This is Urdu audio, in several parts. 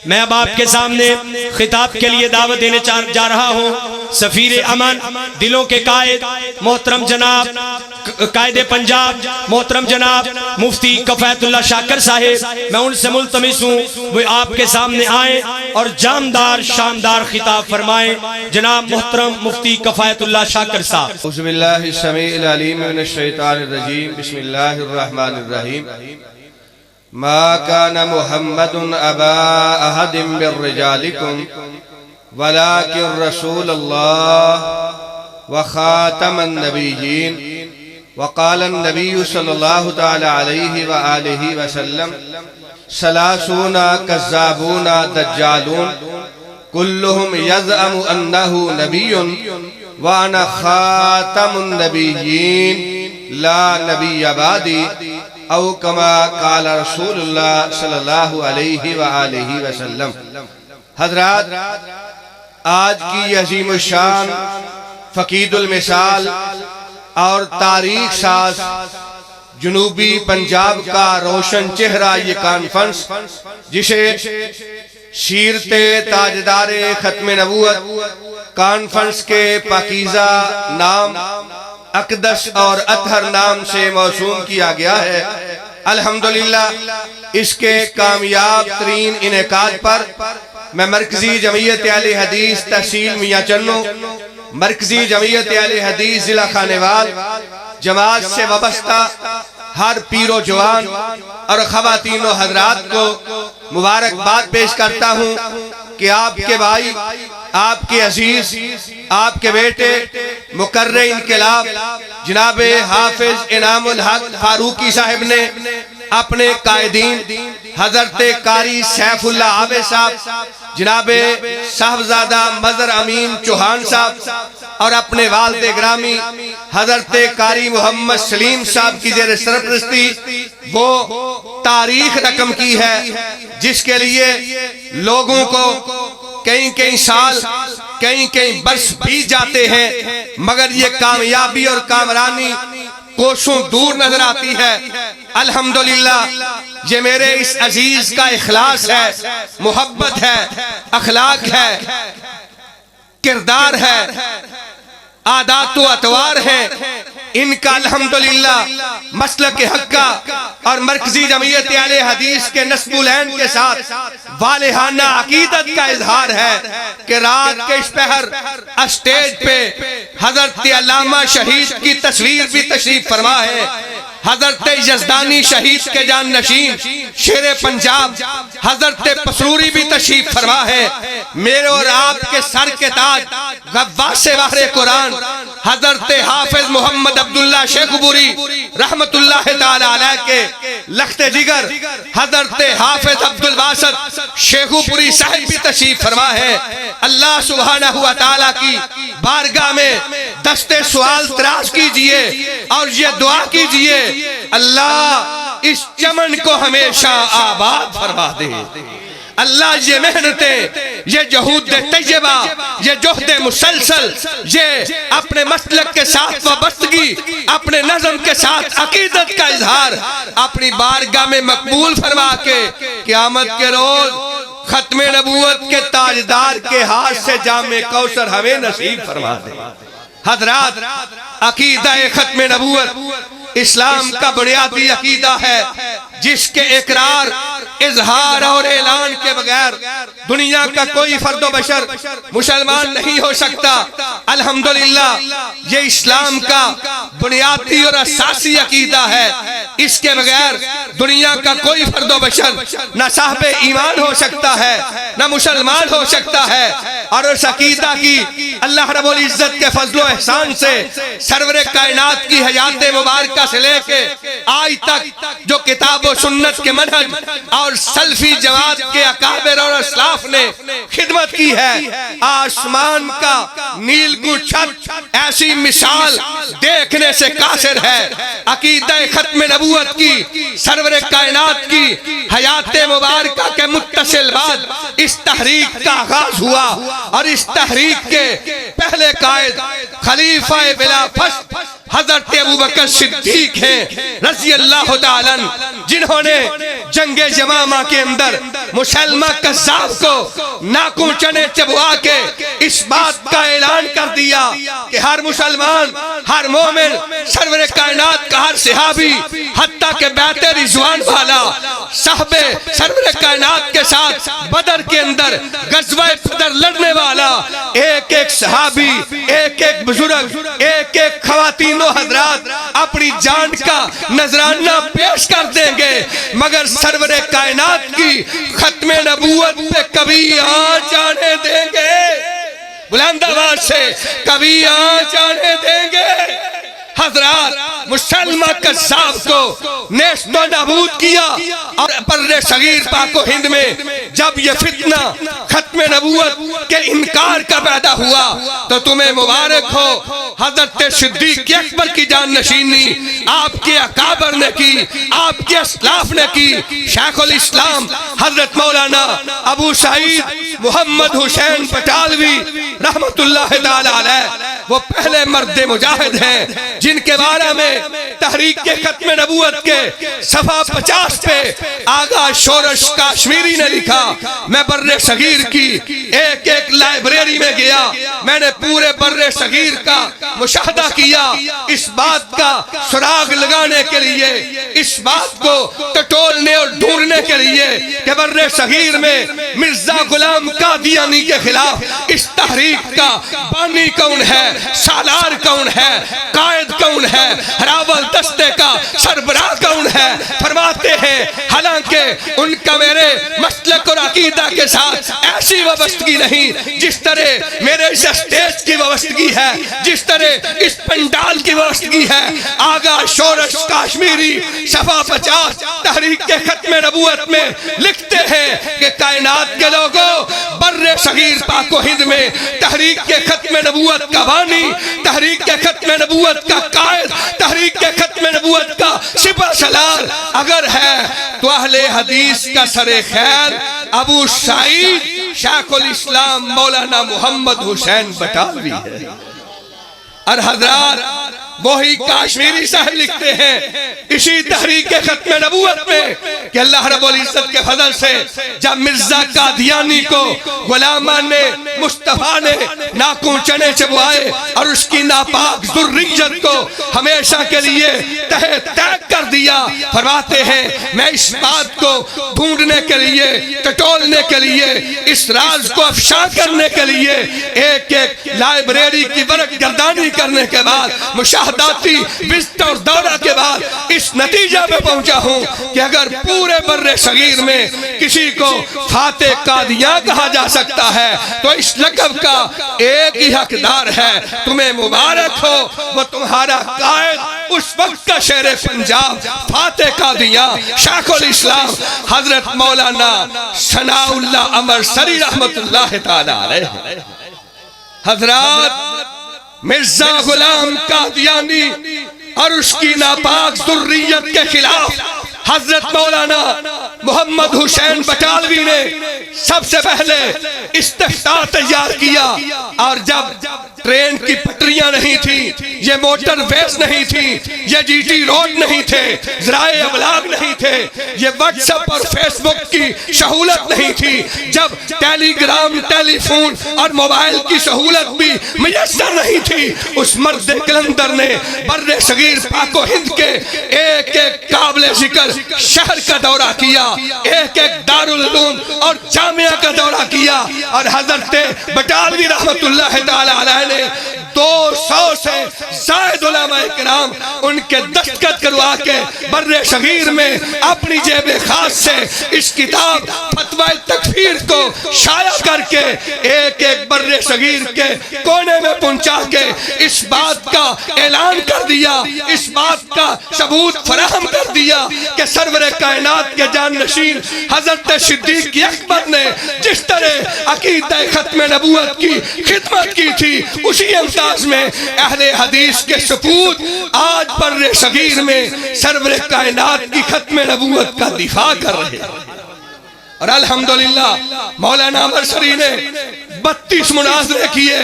میں اب آپ کے سامنے خطاب کے لیے دعوت دینے جا رہا ہوں سفیر امن، دلوں کے قائد، محترم جناب قائد پنجاب محترم جناب مفتی کفایت اللہ شاکر صاحب، میں ان سے ملتمس ہوں وہ آپ کے سامنے آئیں اور جامدار شاندار خطاب فرمائیں۔ جناب محترم مفتی کفایت اللہ شاکر صاحب۔ اعوذ باللہ السمیع العلیم من الشیطان الرجیم، بسم اللہ الرحمن الرحیم۔ ما كان محمد ابا احد من رجالكم ولكن رسول الله وخاتم النبيين، وقال النبي صلى الله تعالى عليه وآله وسلم: ثلاثون كذابون دجالون كلهم يزعم أنه نبي وأنا خاتم النبيين لا نبي بعدي، او کما قال رسول اللہ صلی اللہ علیہ وآلہ وسلم۔ حضرات، آج کی عظیم الشان، فقید المثال اور تاریخ ساز جنوبی پنجاب کا روشن چہرہ یہ کانفرنس، جسے سیرت تاجدار ختم نبوت کانفرنس کے پاکیزہ نام اقدس اور اطہر نام سے موسوم کیا گیا ہے، الحمدللہ اس کے کامیاب ترین انعقاد پر میں مرکزی جمعیت اہل حدیث تحصیل میاں چنو، مرکزی جمعیت اہل حدیث ضلع خانیوال، جماعت سے وابستہ ہر پیر و جوان اور خواتین و حضرات کو مبارکباد پیش کرتا ہوں کہ آپ کے بھائی، آپ کے عزیز، آپ کے بیٹے مقرر انقلاب جناب حافظ انعام الحق فاروقی صاحب نے اپنے قائدین حضرت قاری سیف اللہ عابد صاحب، جناب صاحبزادہ مظہر امین چوہان صاحب اور اپنے والد گرامی حضرت قاری محمد سلیم صاحب کی زیر سرپرستی وہ تاریخ رقم کی ہے، جس کے لیے لوگوں کو کئی سال کئی برس بھی جاتے ہیں، مگر یہ کامیابی اور کامرانی کوسوں دور نظر آتی ہے۔ الحمدللہ یہ میرے اس عزیز کا اخلاص ہے، محبت ہے، اخلاق ہے، کردار ہے، عادات و اطوار ہیں، ان کا الحمدللہ مسلک حق کا اور مرکزی جمعیت اہل حدیث کے نصب العین کے ساتھ والہانہ عقیدت کا اظہار ہے کہ رات کے اس پہر اسٹیج پہ حضرت علامہ شہید کی تصویر بھی تشریف فرما ہے، حضرت یزدانی شہید کے جان نشین شیر پنجاب حضرت پسروری بھی تشریف فرما ہے، میرے اور آپ کے سر کے تاج غواث بحر قرآن حضرت حافظ محمد عبداللہ شیخ پوری رحمت اللہ تعالی علیہ کے لخت جگر حضرت حافظ عبدالباسط شیخ پوری صاحب بھی تشریف فرما ہے۔ اللہ سبحانہ و تعالی کی بارگاہ میں دست سوال تراش کیجئے اور یہ دعا کیجئے اللہ اس چمن کو ہمیشہ آباد فرما دے، اللہ یہ محنتیں، یہ جہود طیبہ، یہ جہد مسلسل، یہ اپنے مسلک کے ساتھ وابستگی، اپنے نظم کے ساتھ عقیدت کا اظہار اپنی بارگاہ میں مقبول فرما کے قیامت کے روز ختم نبوت کے تاجدار کے ہاتھ سے جام کوثر ہمیں نصیب فرما دے۔ حضرات، عقیدہ ختم نبوت اسلام کا بنیادی عقیدہ ہے، جس کے اقرار، اظہار اور اعلان کے بغیر دنیا کا کوئی فرد و بشر مسلمان نہیں ہو سکتا۔ الحمدللہ یہ اسلام کا بنیادی اور اساسی عقیدہ ہے، اس کے بغیر دنیا کا کوئی فرد و بشر نہ صاحب ایمان ہو سکتا ہے، نہ مسلمان ہو سکتا ہے۔ اور اس عقیدہ کی اللہ رب العزت کے فضل و احسان سے سرور کائنات کی حیات مبارکہ سے لے کے آج تک جو کتاب و سنت کے منہج اور سلفی جماعت کے اکابر اور اسلاف نے خدمت کی ہے، آسمان کا نیل کو چھت ایسی مثال دیکھنے سے قاصر ہے۔ عقیدہ ختم نبوت کی سرور کائنات کی حیات مبارکہ کے متصل بعد اس تحریک کا آغاز ہوا، اور اس تحریک کے پہلے قائد خلیفہ بلا فصل حضرت ابوبکر صدیق ہیں رضی اللہ تعالیٰ عنہ، جنہوں نے جنگ یمامہ کے اندر مسلمہ کذاب کو ناکوں چنے چبوا کے اس بات کا اعلان کر دیا کہ ہر مسلمان، ہر مومن، سرور کائنات کا ہر صحابی، حتیٰ کہ بیت رضوان والا صحابہ سرور کائنات کے ساتھ بدر کے اندر غزوہ بدر لڑنے والا، ایک ایک صحابی، ایک ایک بزرگ، ایک ایک خواتین و حضرات اپنی جان کا نذرانہ پیش کر دیں گے، مگر سرور کائنات کی ختم نبوت پہ کبھی آنچ آنے دیں گے؟ بلند آواز سے کبھی آنچ آنے دیں گے؟ حضرات مسلمہ کذاب کو نیست و نابود کیا، اور بر صغیر پاک و ہند میں جب یہ فتنہ ختم نبوت کے انکار کا پیدا ہوا تو تمہیں مبارک ہو، حضرت صدیق اکبر کی جان نشینی آپ کے اکابر نے کی، آپ کے اسلاف نے کی۔ شیخ الاسلام حضرت مولانا ابو سعید محمد حسین بٹالوی رحمت اللہ تعالی علیہ وہ پہلے مرد مجاہد ہیں جن کے بارے میں تحریک کے ختم نبوت کے صفحہ 50 پہ آغا شورش کاشمیری نے لکھا، میں بر صغیر کی ایک ایک لائبریری میں گیا، میں نے پورے بر صغیر کا مشاہدہ کیا، اس بات کا سراغ لگانے کے لیے، اس بات کو ٹٹولنے اور ڈھونڈنے کے لیے کہ بر صغیر میں مرزا غلام قادیانی کے خلاف اس تحریک کا بانی کون ہے، سالار کون ہے، قائد کون ہے، راول دستے کا سربراہ کون ہے؟ فرماتے ہیں حالانکہ ان کا میرے مسلک اور عقیدہ کے ساتھ ایسی وابستگی نہیں جس طرح میرے اس اسٹیج کی وابستگی ہے، جس طرح اس پنڈال کی وابستگی ہے۔ آغا شورش کاشمیری صفحہ 50 تحریک کے ختم نبوت میں لکھتے ہیں کہ کائنات کے لوگوں، بر صغیر پاک و ہند میں تحریک کے ختم نبوت کا بانی، تحریک کے ختم نبوت کا قائد، تحریک کے ختم نبوت کا سپہ سالار اگر ہے تو اہل حدیث کا سر خیر ابو سعید شیخ الاسلام مولانا محمد حسین بٹالوی ہے۔ اور حضرات وہی کاشمیری صاحب لکھتے ہیں اسی تحریک ختم نبوت میں کہ اللہ رب العزت کے فضل سے جب مرزا قادیانی کو غلامان نے، مصطفیٰ نے ناکوں چنے چبوائے اور اس کی ناپاک ذریت کو ہمیشہ کے لیے تہہ تیگ کر دیا، فرماتے ہیں میں اس بات کو ڈھونڈنے کے لیے، ٹٹولنے کے لیے، اس راز کو افشا کرنے کے لیے ایک ایک لائبریری کی ورق گردانی کرنے کے بعد مشاہداتی وزٹ اور دورہ کے بعد اس نتیجہ پہ پہنچا ہوں کہ اگر پورے بر صغیر میں کسی کو فاتح قادیاں کہا جا سکتا ہے تو اس لقب کا ایک ہی حقدار ہے۔ تمہیں مبارک ہو، وہ تمہارا قائد اس وقت کا شیر پنجاب فاتح قادیاں شیخ الاسلام حضرت مولانا ثناء اللہ عمر سری رحمت اللہ تعالی علیہ۔ حضرات مرزا غلام قادیانی اور اس کی ناپاک ذریت کے خلاف حضرت مولانا محمد حسین بٹالوی نے سب سے پہلے استفتاء تیار کیا، اور جب ٹرین کی پٹریاں نہیں تھی، یہ موٹر ویز نہیں تھی، یہ جی ٹی روڈ نہیں تھے، ذرائع ابلاغ نہیں تھے، یہ واٹس ایپ اور فیس بک کی سہولت نہیں تھی، جب ٹیلی گرام، ٹیلی فون اور موبائل کی سہولت بھی میسر نہیں تھی، اس مرد کلندر نے بر صغیر پاک و ہند کے ایک ایک قابل ذکر شہر کا دورہ کیا، ایک ایک دارالعلوم اور جامعہ کا دورہ کیا، اور حضرت بٹالوی رحمت اللہ تعالی علیہ نے 200 سے زائد علماء کرام ان کے دستخط کروا کے بر صغیر میں اپنی جیب خاص سے اس کتاب فتویٰ تکفیر کو شائع کر کے ایک ایک بر صغیر کے کونے میں پہنچا کے اس بات کا اعلان کر دیا، اس بات کا ثبوت فراہم کر دیا کہ سرور کائنات کے جان نشین حضرت صدیق اکبر نے جس طرح عقیدہ ختم نبوت کی خدمت کی تھی، اسی انداز میں اہل حدیث کے سپوت آج بر صغیر میں سرور کائنات کی ختم نبوت کا دفاع کر رہے ہیں۔ اور الحمدللہ مولانا مرسری نے 32 مناظرے کیے،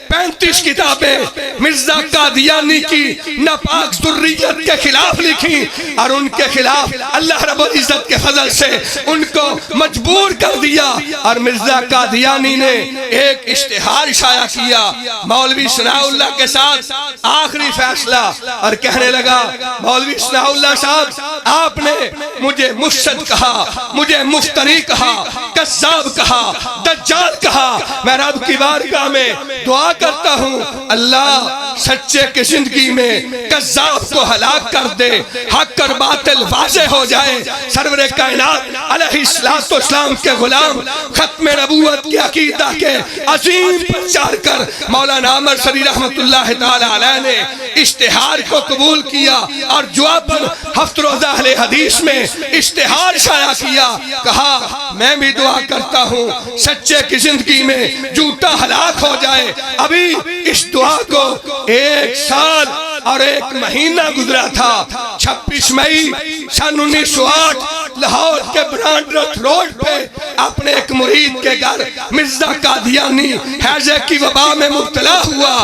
35 کتابیں مرزا قادیانی کی ناپاک ذریت کے خلاف لکھی، اور ان کے خلاف اللہ رب العزت کے فضل سے ان کو مجبور کر دیا، اور مرزا قادیانی نے ایک اشتہار شائع کیا مولوی ثناء اللہ کے ساتھ آخری فیصلہ، اور کہنے لگا مولوی ثناء اللہ صاحب آپ نے مجھے مفسد کہا، مجھے مفتری کہا، کذاب کہا، دجال کہا، میں رب کی بارگاہ میں دعا کرتا ہوں اللہ سچے کی زندگی میں کذاب کو ہلاک کر دے، حق اور باطل واضح ہو جائے۔ سرور کائنات علیہ السلام کے غلام ختم نبوت کے عقیدہ کے عظیم پرچار کر مولانا مرسری رحمت اللہ تعالی علیہ نے اشتہار کو قبول کیا، اور جواب ہفت روزہ اہل حدیث میں اشتہار شائع کیا، کہا میں بھی دعا کرتا ہوں سچے کی زندگی میں جھوٹا ہلاک ہو جائے۔ ابھی اس دعا کو 1 سال اور 1 مہینہ گزرا تھا۔ 26 مئی سن 1908 لاہور کے برانڈرتھ روڈ پہ اپنے ایک مرید کے گھر مرزا قادیانی ہیضے کی وبا میں مبتلا ہوا،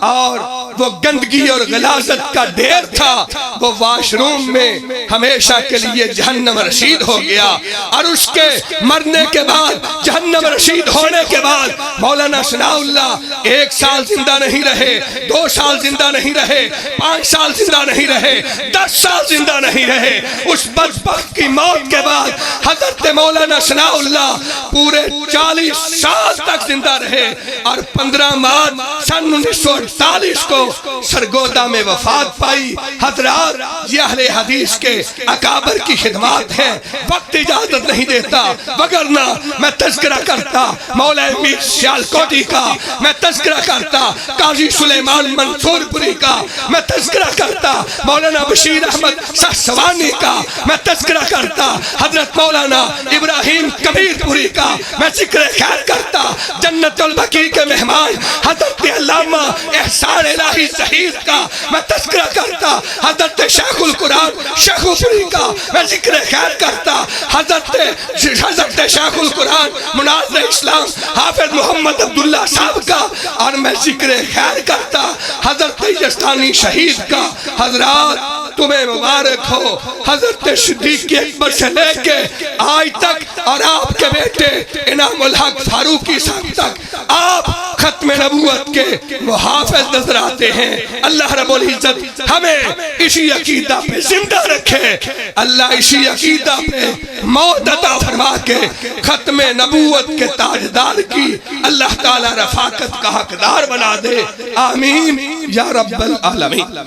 اور وہ گندگی اور غلاظت کا ڈھیر تھا، وہ واش روم میں ہمیشہ کے لیے جہنم رسید ہو گیا، اور اس کے مرنے کے بعد جہنم رسید ہونے کے بعد مولانا ثناء اللہ 1 سال زندہ نہیں رہے، 2 سال زندہ نہیں رہے، 5 سال زندہ نہیں رہے، 10 سال زندہ نہیں رہے۔ اس بدبخت کی موت کے بعد حضرت مولانا ثناء اللہ پورے 40 سال تک زندہ رہے، اور 15 مارچ سن 1948 کو سرگودا میں وفات پائی۔ حضرات یہ اہل حدیث کے اکابر کی خدمات ہیں، وقت اجازت نہیں دیتا، وگرنہ میں تذکرہ کرتا مولا میر سیالکوٹی کا، میں تذکرہ کرتا قاضی سلیمان منصور پوری کا، میں تذکرہ کرتا مولانا بشیر احمد سہسوانی کا، میں تذکرہ کرتا حضرت مولانا ابراہیم کبیر پوری کا، میں ذکر خیر کرتا جنت البقیع کے مہمان حضرت علامہ احسان الہی زہیر کا، میں تذکرہ کرتا حضرت شیخ القرآن شیخ پوری کا، میں ذکر خیر کرتا حضرت شیخ القرآن مناظر اسلام حافظ محمد عبداللہ صاحب کا، اور میں ذکر خیر کرتا حضرت یزدانی شہید کا۔ حضرات تمہیں مبارک ہو، حضرت صدیق اکبر سے لے کے آج تک، اور آپ کے بیٹے انعام الحق فاروقی صاحب تک آپ ختم نبوت کے محافظ نظر آتے ہیں۔ اللہ رب العزت ہمیں اسی عقیدہ پہ زندہ رکھے، اللہ اسی عقیدہ پہ موت عطا فرما کے ختم نبوت کے تاجدار کی اللہ تعالی رفاقت کا حقدار بنا دے، آمین یا رب العالمین۔